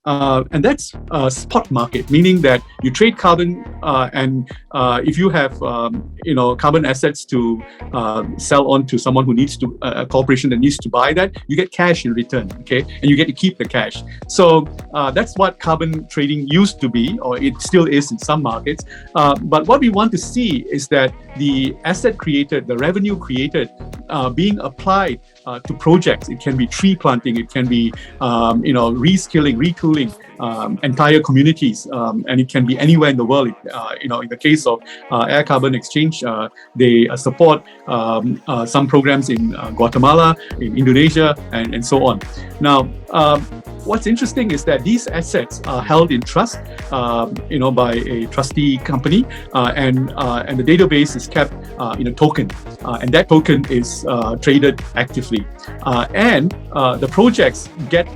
And that's a spot market, meaning that you trade carbon, and if you have carbon assets to sell on to someone who needs to a corporation that needs to buy that, you get cash in return, okay, and you get to keep the cash. So that's what carbon trading used to be, or it still is in some markets. But what we want to see is that the asset created, the revenue created, being applied to projects. It can be tree planting, it can be reskilling, retooling entire communities, and it can be anywhere in the world. In the case of Air Carbon Exchange, they support some programs in Guatemala, in Indonesia, and so on. Now, what's interesting is that these assets are held in trust, by a trustee company, and the database is kept in a token, and that token is traded actively, and the projects get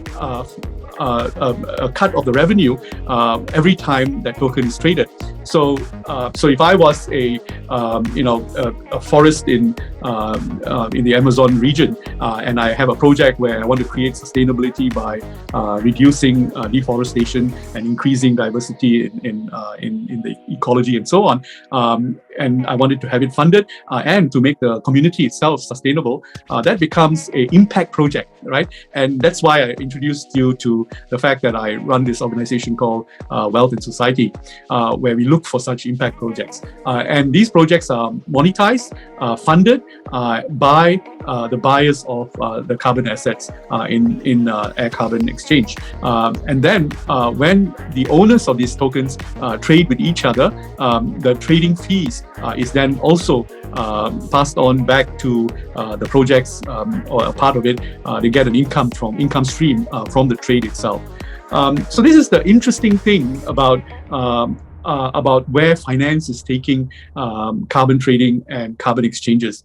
a cut of the revenue every time that token is traded. So if I was a forest in the Amazon region, and I have a project where I want to create sustainability by reducing deforestation and increasing diversity in the ecology and so on, and I wanted to have it funded and to make the community itself sustainable, that becomes an impact project, right? And that's why I introduced you to the fact that I run this organization called Wealth and Society, where we look for such impact projects. And these projects are monetized, funded by the buyers of the carbon assets in Air Carbon Exchange. And then when the owners of these tokens trade with each other, the trading fees is then also passed on back to the projects, or a part of it. They get an income stream from the trade itself. So this is the interesting thing about where finance is taking carbon trading and carbon exchanges.